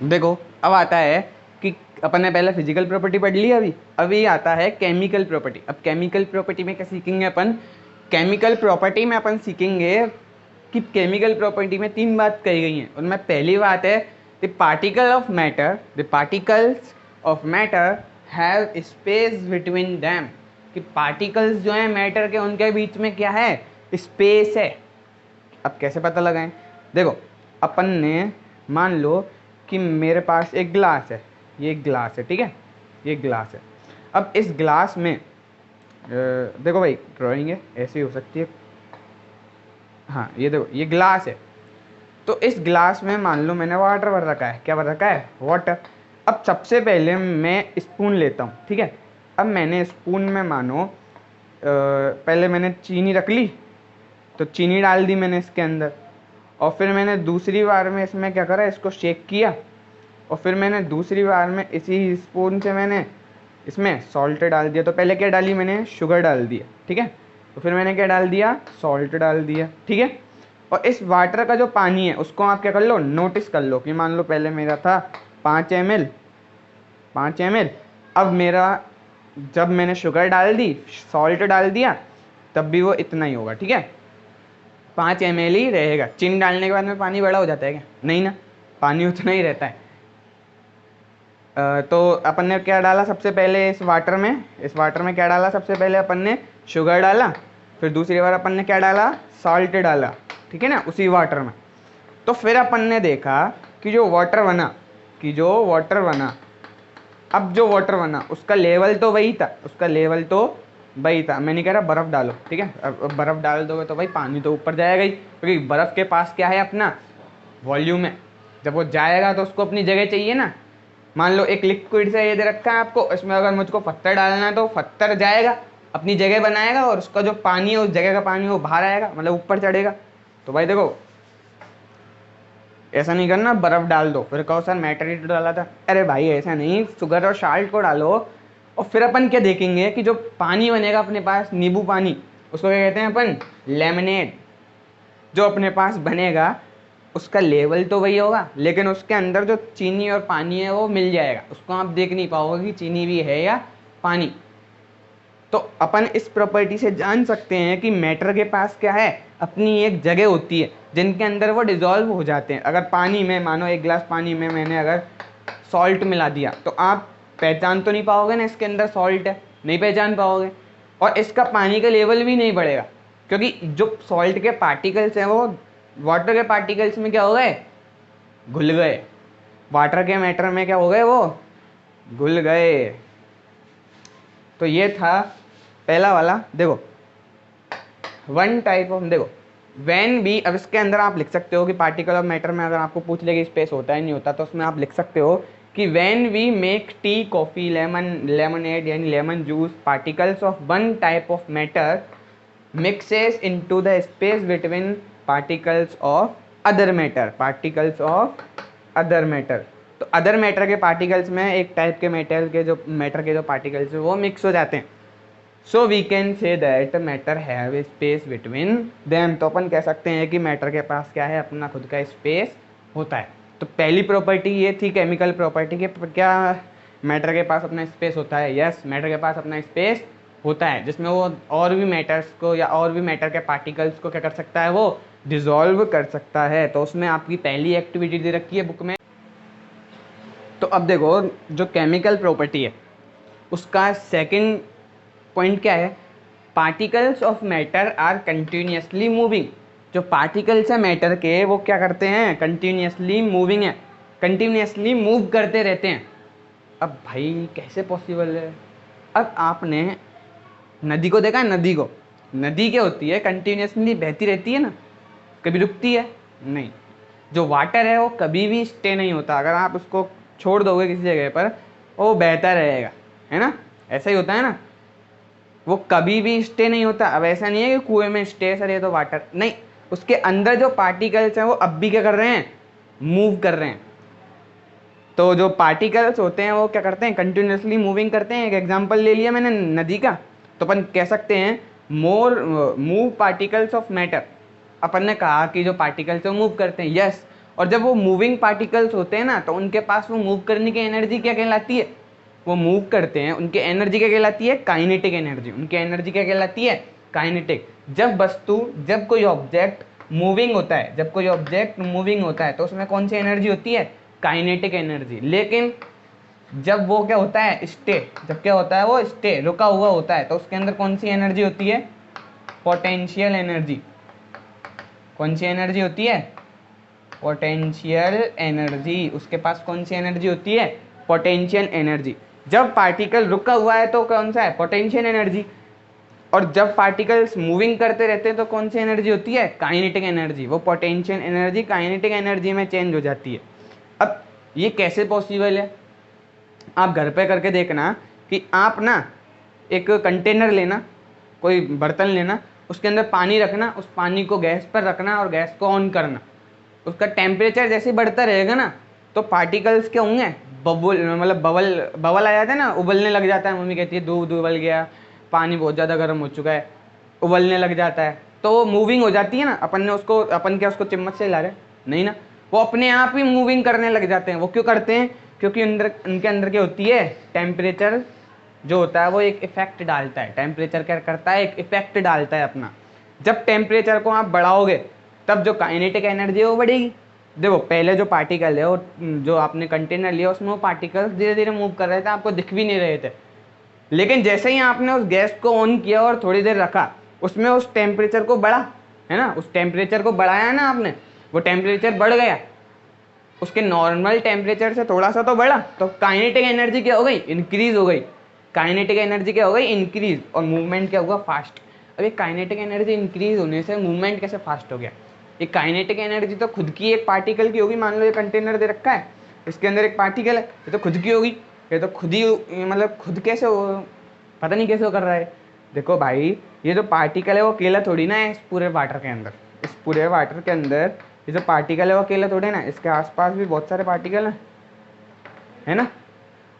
देखो अब आता है कि अपन ने पहले फिजिकल प्रॉपर्टी पढ़ ली, अभी आता है केमिकल प्रॉपर्टी। अब केमिकल प्रॉपर्टी में क्या सीखेंगे अपन? केमिकल प्रॉपर्टी में अपन सीखेंगे कि केमिकल प्रॉपर्टी में तीन बात कही गई हैं। उनमें पहली बात है the particles of matter have space between them, कि पार्टिकल्स जो हैं मैटर के, उनके बीच में क्या है? स्पेस है। अब कैसे पता लगाएं? देखो अपन ने मान लो कि मेरे पास एक ग्लास है, ये एक ग्लास है, ठीक है, ये ग्लास है। अब इस ग्लास में देखो भाई, ड्राइंग है ऐसी हो सकती है, हाँ ये देखो ये ग्लास है। तो इस ग्लास में मान लो मैंने वाटर भर रखा है। क्या भर रखा है? वाटर। अब सबसे पहले मैं स्पून लेता हूँ, ठीक है। अब मैंने स्पून में मानो पहले मैंने चीनी रख ली, तो चीनी डाल दी मैंने इसके अंदर, और फिर मैंने दूसरी बार में इसमें क्या करा, इसको शेक किया, और फिर मैंने दूसरी बार में इसी स्पून से मैंने इसमें सॉल्ट डाल दिया। तो पहले क्या डाली मैंने? शुगर डाल दिया, ठीक है। तो फिर मैंने क्या डाल दिया? सॉल्ट डाल दिया, ठीक है। और इस वाटर का जो पानी है उसको आप क्या कर लो, नोटिस कर लो कि मान लो पहले मेरा था 5 ml, अब मेरा जब मैंने शुगर डाल दी, सॉल्ट डाल दिया, तब भी वो इतना ही होगा, ठीक है, 5 ml ही रहेगा। चीनी डालने के बाद में पानी बड़ा हो जाता है क्या? नहीं ना, पानी उतना ही रहता है। तो अपन ने क्या डाला सबसे पहले इस वाटर में क्या डाला? सबसे पहले अपन ने शुगर डाला, फिर दूसरी बार अपन ने क्या डाला? सॉल्ट डाला, ठीक है ना, उसी वाटर में। तो फिर अपन ने देखा कि जो वाटर बना, अब जो वाटर बना उसका लेवल तो वही था, मैं नहीं कह रहा बर्फ़ डालो, ठीक है। अब बर्फ़ डाल दोगे तो भाई पानी तो ऊपर जाएगा ही, क्योंकि बर्फ़ के पास क्या है? अपना वॉल्यूम है। जब वो जाएगा तो उसको अपनी जगह चाहिए ना। मान लो एक लिक्विड से ये दे रखा है आपको, इसमें अगर मुझको पत्थर डालना है तो पत्थर जाएगा, अपनी जगह बनाएगा, और उसका जो पानी है उस जगह का पानी वो बाहर आएगा, मतलब ऊपर चढ़ेगा। तो भाई देखो ऐसा नहीं करना बर्फ़ डाल दो फिर कहो सर मैटर ही तो डाला था। अरे भाई ऐसा नहीं, शुगर और साल्ट को डालो, और फिर अपन क्या देखेंगे कि जो पानी बनेगा अपने पास, नींबू पानी, उसको क्या कहते हैं अपन? लेमनेड। जो अपने पास बनेगा उसका लेवल तो वही होगा, लेकिन उसके अंदर जो चीनी और पानी है वो मिल जाएगा, उसको आप देख नहीं पाओगे कि चीनी भी है या पानी। तो अपन इस प्रॉपर्टी से जान सकते हैं कि मैटर के पास क्या है? अपनी एक जगह होती है जिनके अंदर वो डिजॉल्व हो जाते हैं। अगर पानी में, मानो एक गिलास पानी में मैंने अगर सॉल्ट मिला दिया, तो आप पहचान तो नहीं पाओगे ना इसके अंदर सॉल्ट है, नहीं पहचान पाओगे, और इसका पानी का लेवल भी नहीं बढ़ेगा, क्योंकि जो सॉल्ट के पार्टिकल्स हैं वो वाटर के पार्टिकल्स में क्या हो गए? घुल गए। वाटर के मैटर में क्या हो गए? वो घुल गए। तो ये था पहला वाला। देखो वन टाइप ऑफ, देखो वैन भी, अब इसके अंदर आप लिख सकते हो कि पार्टिकल ऑफ मैटर में अगर आपको पूछ ले कि स्पेस होता है नहीं होता, तो उसमें आप लिख सकते हो कि when we make tea, coffee, lemonade यानी lemon juice, particles of one type of matter mixes into the space between particles of other matter. तो अदर मैटर के पार्टिकल्स में एक टाइप के मैटर के जो पार्टिकल्स हैं वो मिक्स हो जाते हैं। So we can say that matter have space between them. तो अपन कह सकते हैं कि मैटर के पास क्या है? अपना खुद का स्पेस होता है। तो पहली प्रॉपर्टी ये थी केमिकल प्रॉपर्टी के, क्या मैटर के पास अपना स्पेस होता है? यस, मैटर के पास अपना स्पेस होता है, जिसमें वो और भी मैटर्स को या और भी मैटर के पार्टिकल्स को क्या कर सकता है? वो डिसॉल्व कर सकता है। तो उसमें आपकी पहली एक्टिविटी दे रखी है बुक में। तो अब देखो जो केमिकल प्रॉपर्टी है उसका सेकंड पॉइंट क्या है? Particles of matter are continuously moving. जो पार्टिकल्स है मैटर के वो क्या करते हैं? कंटिन्यूसली मूविंग है, कंटिन्यूसली मूव करते रहते हैं। अब भाई कैसे पॉसिबल है? अब आपने नदी को देखा है? नदी क्या होती है? कंटिन्यूसली बहती रहती है ना, कभी रुकती है नहीं। जो वाटर है वो कभी भी स्टे नहीं होता, अगर आप उसको छोड़ दोगे किसी जगह पर वो बहता रहेगा, है ना, ऐसा ही होता है ना, वो कभी भी स्टे नहीं होता। अब ऐसा नहीं है कि कुएं में स्टे सर ये तो वाटर नहीं, उसके अंदर जो पार्टिकल्स हैं वो अब भी क्या कर रहे हैं? मूव कर रहे हैं। तो जो पार्टिकल्स होते हैं वो क्या करते हैं? कंटिन्यूसली मूविंग करते हैं। एक एग्जांपल ले लिया मैंने नदी का, तो अपन कह सकते हैं मूव पार्टिकल्स ऑफ मैटर। अपन ने कहा कि जो पार्टिकल्स है वो मूव करते हैं, यस, और जब वो मूविंग पार्टिकल्स होते हैं ना, तो उनके पास वो मूव करने की एनर्जी क्या कहलाती है, वो मूव करते हैं, उनकी एनर्जी क्या कहलाती है, काइनेटिक एनर्जी। उनकी एनर्जी क्या कहलाती है, काइनेटिक। जब कोई ऑब्जेक्ट मूविंग होता है, जब कोई ऑब्जेक्ट मूविंग होता है तो उसमें कौन सी एनर्जी होती है, काइनेटिक एनर्जी। लेकिन जब वो क्या होता है, स्टे, जब क्या होता है, वो स्टे, रुका हुआ होता है, तो उसके अंदर कौन सी एनर्जी होती है, पोटेंशियल एनर्जी। कौन सी एनर्जी होती है, पोटेंशियल एनर्जी। उसके पास कौन सी एनर्जी होती है, पोटेंशियल एनर्जी। जब पार्टिकल रुका हुआ है तो कौन सा है, पोटेंशियल एनर्जी। और जब पार्टिकल्स मूविंग करते रहते हैं तो कौन सी एनर्जी होती है, काइनेटिक एनर्जी। वो पोटेंशियल एनर्जी काइनेटिक एनर्जी में चेंज हो जाती है। अब ये कैसे पॉसिबल है, आप घर पे करके देखना कि आप ना एक कंटेनर लेना, कोई बर्तन लेना, उसके अंदर पानी रखना, उस पानी को गैस पर रखना और गैस को ऑन करना। उसका टेम्परेचर जैसे बढ़ता रहेगा ना, तो पार्टिकल्स क्या होंगे, मतलब बबल आ जाता है ना, उबलने लग जाता है। मम्मी कहती है दूध उबल गया, पानी बहुत ज़्यादा गर्म हो चुका है, उबलने लग जाता है, तो वो मूविंग हो जाती है ना। अपन क्या उसको चम्मच से ला रहे, नहीं ना, वो अपने आप ही मूविंग करने लग जाते हैं। वो क्यों करते हैं, क्योंकि उनके अंदर क्या होती है, टेम्परेचर जो होता है वो एक इफेक्ट डालता है। टेम्परेचर क्या करता है, एक इफेक्ट डालता है अपना। जब टेम्परेचर को आप बढ़ाओगे तब जो काइनेटिक एनर्जी है वो बढ़ेगी। देखो पहले जो पार्टिकल है, वो जो आपने कंटेनर लिया उसमें वो पार्टिकल्स धीरे धीरे मूव कर रहे थे, आपको दिख भी नहीं रहे थे। लेकिन जैसे ही आपने उस गैस को ऑन किया और थोड़ी देर रखा, उसमें उस टेम्परेचर को बढ़ा, है ना, उस टेम्परेचर को बढ़ाया ना आपने, वो टेम्परेचर बढ़ गया, उसके नॉर्मल टेम्परेचर से थोड़ा सा तो बढ़ा, तो काइनेटिक एनर्जी क्या हो गई, इंक्रीज हो गई। काइनेटिक एनर्जी क्या हो गई, इंक्रीज, और मूवमेंट क्या हुआ, फास्ट। अब ये काइनेटिक एनर्जी इंक्रीज होने से मूवमेंट कैसे फास्ट हो गया, ये काइनेटिक एनर्जी तो खुद की एक पार्टिकल की होगी। मान लो ये कंटेनर दे रखा है, इसके अंदर एक पार्टिकल है, ये तो खुद की होगी, ये तो खुद ही, मतलब खुद कैसे हो, पता नहीं कैसे वो कर रहा है। देखो भाई, ये जो पार्टिकल है वो अकेला थोड़ी ना है इस पूरे वाटर के अंदर। इस पूरे वाटर के अंदर ये जो पार्टिकल है वो अकेला थोड़े ना, इसके आसपास भी बहुत सारे पार्टिकल हैं, है ना।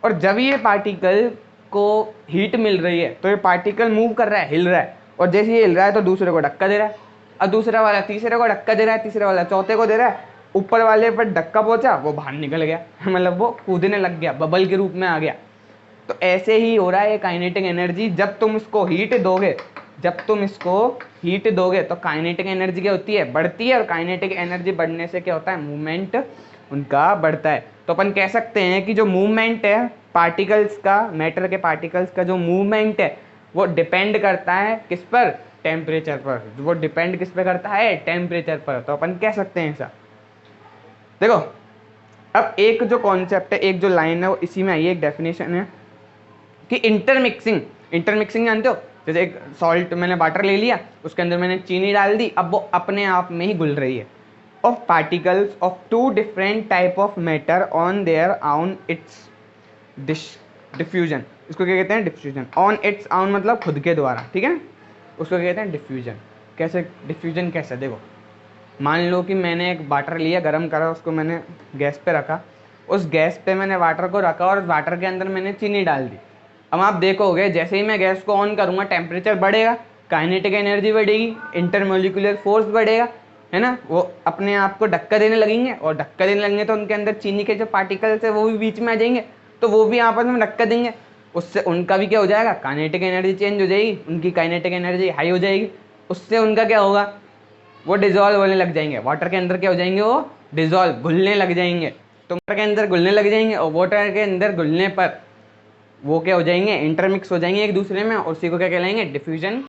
और जब ये पार्टिकल को हीट मिल रही है तो ये पार्टिकल मूव कर रहा है, हिल रहा है, और जैसे ये हिल रहा है तो दूसरे को धक्का दे रहा है, और दूसरा वाला तीसरे को धक्का दे रहा है, तीसरे वाला चौथे को दे रहा है। ऊपर वाले पर धक्का पहुंचा, वो बाहर निकल गया, मतलब वो कूदने लग गया, बबल के रूप में आ गया। तो ऐसे ही हो रहा है काइनेटिक एनर्जी। जब तुम इसको हीट दोगे तो काइनेटिक एनर्जी क्या होती है, बढ़ती है, और काइनेटिक एनर्जी बढ़ने से क्या होता है, मूवमेंट उनका बढ़ता है। तो अपन कह सकते हैं कि जो मूवमेंट है पार्टिकल्स का, मैटर के पार्टिकल्स का जो मूवमेंट है वो डिपेंड करता है किस पर, टेम्परेचर पर। वो डिपेंड किस पे करता है, टेम्परेचर पर। तो अपन कह सकते हैं ऐसा। देखो अब एक जो कॉन्सेप्ट है, एक जो लाइन है, वो इसी में आई है, एक डेफिनेशन है कि इंटरमिक्सिंग जानते हो। जैसे एक सॉल्ट, मैंने वाटर ले लिया, उसके अंदर मैंने चीनी डाल दी, अब वो अपने आप में ही घुल रही है। Of particles of two different type of matter on there on its diffusion, इसको क्या कहते हैं, डिफ्यूजन। ऑन इट्स ऑन मतलब खुद के द्वारा, ठीक है, उसको कहते हैं डिफ्यूजन। कैसे डिफ्यूजन, कैसे, देखो मान लो कि मैंने एक वाटर लिया, गर्म करा, उसको मैंने गैस पे रखा, उस गैस पे मैंने वाटर को रखा और वाटर के अंदर मैंने चीनी डाल दी। अब आप देखोगे जैसे ही मैं गैस को ऑन करूँगा टेम्परेचर बढ़ेगा, काइनेटिक एनर्जी बढ़ेगी, इंटरमोलिकुलर फोर्स बढ़ेगा, है ना, वो अपने आप को धक्का देने लगेंगे, और धक्का देने लगेंगे तो उनके अंदर चीनी के जो पार्टिकल्स है वो भी बीच में आ जाएंगे, तो वो भी आपस में धक्का देंगे, उससे उनका भी क्या हो जाएगा, काइनेटिक एनर्जी चेंज हो जाएगी, उनकी काइनेटिक एनर्जी हाई हो जाएगी, उससे उनका क्या होगा, वो डिजॉल्व होने लग जाएंगे, वाटर के अंदर क्या हो जाएंगे, वो डिजॉल्व, घुलने लग जाएंगे। तो वाटर के अंदर घुलने लग जाएंगे, और वाटर के अंदर घुलने पर वो क्या हो जाएंगे, इंटरमिक्स हो जाएंगे एक दूसरे में, और उसी को क्या कहलाएंगे, डिफ्यूजन।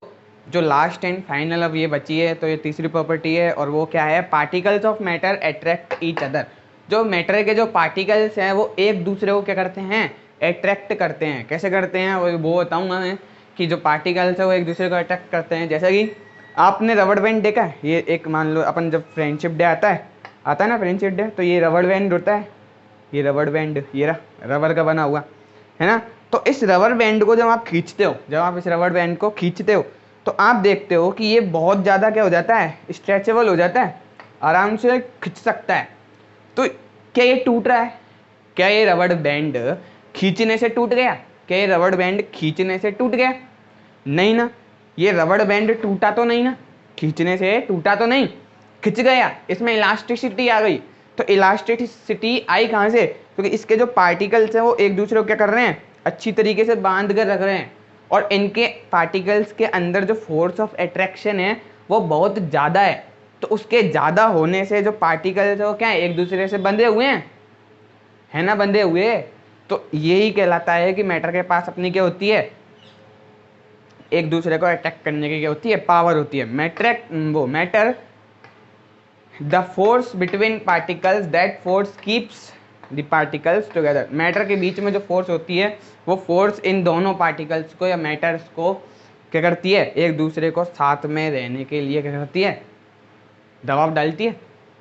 जो लास्ट एंड फाइनल अब ये बची है, तो ये तीसरी प्रॉपर्टी है, और वो क्या है, particles of matter attract each other. जो मैटर के जो पार्टिकल्स हैं वो एक दूसरे को क्या करते हैं, अट्रैक्ट करते हैं। कैसे करते हैं वो बताऊंगा मैं, कि जो पार्टिकल्स है वो एक दूसरे को अट्रैक्ट करते हैं। जैसे कि आपने रबड़ बैंड देखा है, ये एक मान लो अपन जब फ्रेंडशिप डे आता है ना, फ्रेंडशिप डे, तो ये रबड़ बैंड होता है, ये रबड़ बैंड, ये रबर का बना हुआ है ना। तो इस रबर बैंड को जब आप खींचते हो, जब आप इस रबर बैंड को खींचते हो, तो आप देखते हो कि ये बहुत ज़्यादा क्या हो जाता है, स्ट्रेचेबल हो जाता है, आराम से खींच सकता है। तो क्या ये टूट रहा है, क्या ये रबड़ बैंड खींचने से टूट गया, क्या ये रबड़ बैंड खींचने से टूट गया, नहीं ना, ये रबड़ बैंड टूटा तो नहीं ना, खींचने से टूटा तो नहीं, खिंच गया, इसमें इलास्टिसिटी आ गई। तो इलास्टिसिटी आई कहाँ से? क्योंकि इसके जो पार्टिकल्स हैं वो एक दूसरे को क्या कर रहे हैं, अच्छी तरीके से बांध कर रख रहे हैं, और इनके पार्टिकल्स के अंदर जो फोर्स ऑफ अट्रैक्शन है वो बहुत ज़्यादा है। तो उसके ज़्यादा होने से जो पार्टिकल्स है वो क्या है, एक दूसरे से बंधे हुए हैं, है ना, बंधे हुए। तो यही कहलाता है कि मैटर के पास अपनी क्या होती है, एक दूसरे को अट्रैक्ट करने की क्या होती है, पावर होती है। Matter the force between particles, that force keeps the particles together. Matter के बीच में जो फोर्स होती है वो फोर्स इन दोनों पार्टिकल्स को या मैटर्स को क्या करती है, एक दूसरे को साथ में रहने के लिए क्या करती है, दबाव डालती है।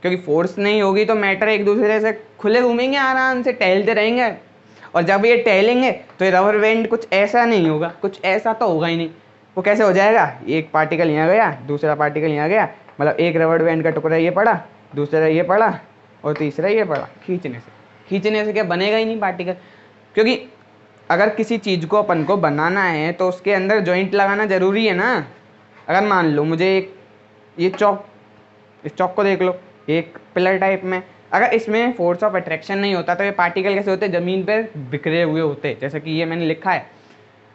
क्योंकि फोर्स नहीं होगी तो मैटर एक दूसरे से खुले घूमेंगे, आराम से टहलते रहेंगे, और जब ये टहलेंगे तो ये रबर बैंड कुछ ऐसा नहीं होगा, कुछ ऐसा तो होगा ही नहीं। वो कैसे हो जाएगा, एक पार्टिकल यहाँ गया, दूसरा पार्टिकल यहाँ गया, मतलब एक रबर बैंड का टुकड़ा ये पड़ा, दूसरा ये पड़ा, और तीसरा ये पड़ा। खींचने से क्या बनेगा ही नहीं पार्टिकल। क्योंकि अगर किसी चीज़ को अपन को बनाना है तो उसके अंदर जॉइंट लगाना ज़रूरी है ना। अगर मान लो मुझे एक ये चौक, इस चौक को देख लो, एक पिलर टाइप में, अगर इसमें फोर्स ऑफ अट्रैक्शन नहीं होता तो ये पार्टिकल कैसे होते, ज़मीन पर बिखरे हुए होते, जैसे कि ये मैंने लिखा है।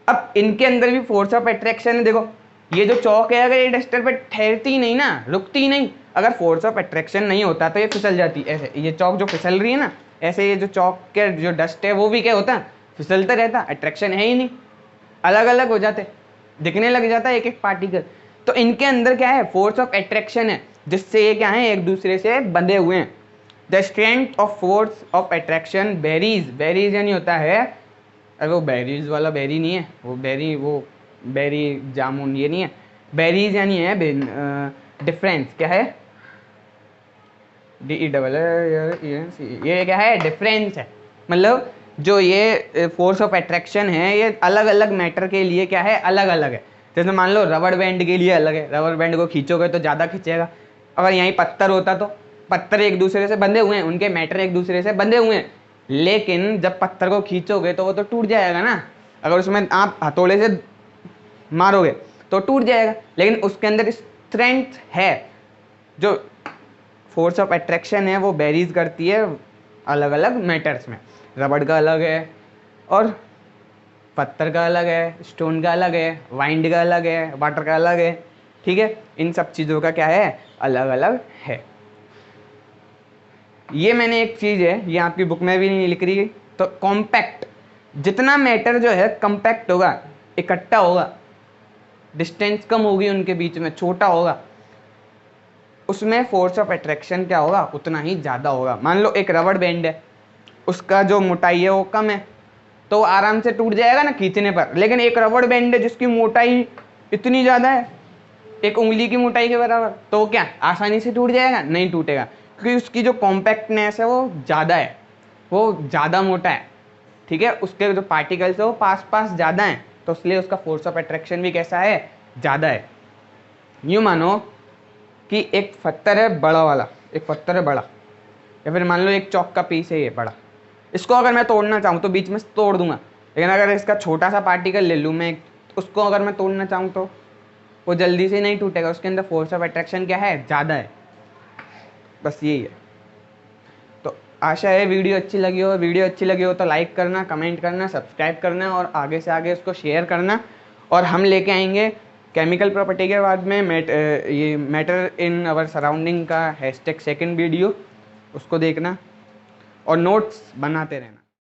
अब इनके अंदर भी फोर्स ऑफ अट्रैक्शन है। देखो ये जो चौक है, अगर ये डस्टर पे ठहरती नहीं ना, रुकती नहीं, अगर फोर्स ऑफ अट्रैक्शन नहीं होता तो ये फिसल जाती। ऐसे ये चौक जो फिसल रही है ना, ऐसे ये जो चौक के जो डस्ट है वो भी क्या होता है, फिसलता रहता, अट्रैक्शन है ही नहीं, अलग अलग हो जाते, दिखने लग जाता है एक एक पार्टिकल। तो इनके अंदर क्या है, फोर्स ऑफ अट्रैक्शन है, जिससे ये क्या है, एक दूसरे से बंधे हुए हैं। The strength of force of attraction berries यानी होता है, अरे वो बेरीज वाला बेरी नहीं है, वो बेरी जामुन ये नहीं है, बेरीज यानी है डिफरेंस, क्या है, ये क्या है, डिफरेंस है। मतलब जो ये फोर्स ऑफ अट्रैक्शन है ये अलग अलग मैटर के लिए क्या है, अलग अलग है। जैसे मान लो रबर बैंड के लिए अलग है, रबर बैंड को खींचोगे तो ज़्यादा खींचेगा। अगर यहीं पत्थर होता तो पत्थर एक दूसरे से बंधे हुए हैं, उनके मैटर एक दूसरे से बंधे हुए हैं, लेकिन जब पत्थर को खींचोगे तो वो तो टूट जाएगा ना। अगर उसमें आप हथौड़े से मारोगे तो टूट जाएगा, लेकिन उसके अंदर स्ट्रेंथ है। जो फोर्स ऑफ अट्रैक्शन है वो वेरीज करती है अलग अलग मैटर्स में। रबड़ का अलग है, और पत्थर का अलग है, स्टोन का अलग है, वाइंड का अलग है, वाटर का अलग है, ठीक है। इन सब चीज़ों का क्या है, अलग अलग है। ये मैंने एक चीज़ है, ये आपकी बुक में भी नहीं लिख रही, तो कॉम्पैक्ट, जितना मैटर जो है कॉम्पैक्ट होगा, इकट्ठा होगा, डिस्टेंस कम होगी उनके बीच में, छोटा होगा, उसमें फोर्स ऑफ अट्रैक्शन क्या होगा, उतना ही ज़्यादा होगा। मान लो एक रबड़ बैंड है, उसका जो मोटाई है वो कम है तो आराम से टूट जाएगा ना खींचने पर, लेकिन एक रबड़ बैंड है जिसकी मोटाई इतनी ज़्यादा है, एक उंगली की मोटाई के बराबर, तो क्या आसानी से टूट जाएगा, नहीं टूटेगा, क्योंकि उसकी जो कॉम्पैक्टनेस है वो ज़्यादा है, वो ज़्यादा मोटा है, ठीक है। उसके जो पार्टिकल्स है वो पास पास ज़्यादा हैं, तो इसलिए उसका फोर्स ऑफ अट्रैक्शन भी कैसा है, ज़्यादा है। यूँ मानो कि एक पत्थर है बड़ा वाला, एक पत्थर है बड़ा, या फिर मान लो एक चौक का पीस है ये बड़ा, इसको अगर मैं तोड़ना चाहूँ तो बीच में से तोड़ दूंगा, लेकिन अगर इसका छोटा सा पार्टिकल ले लूँ मैं, उसको अगर मैं तोड़ना चाहूँ तो वो जल्दी से नहीं टूटेगा, उसके अंदर फोर्स ऑफ अट्रैक्शन क्या है, ज़्यादा है। बस यही है। तो आशा है वीडियो अच्छी लगी हो तो लाइक करना, कमेंट करना, सब्सक्राइब करना, और आगे से आगे उसको शेयर करना। और हम लेके आएंगे केमिकल प्रॉपर्टी के बाद में ये मैटर इन आवर सराउंडिंग का #2 वीडियो, उसको देखना और नोट्स बनाते रहना।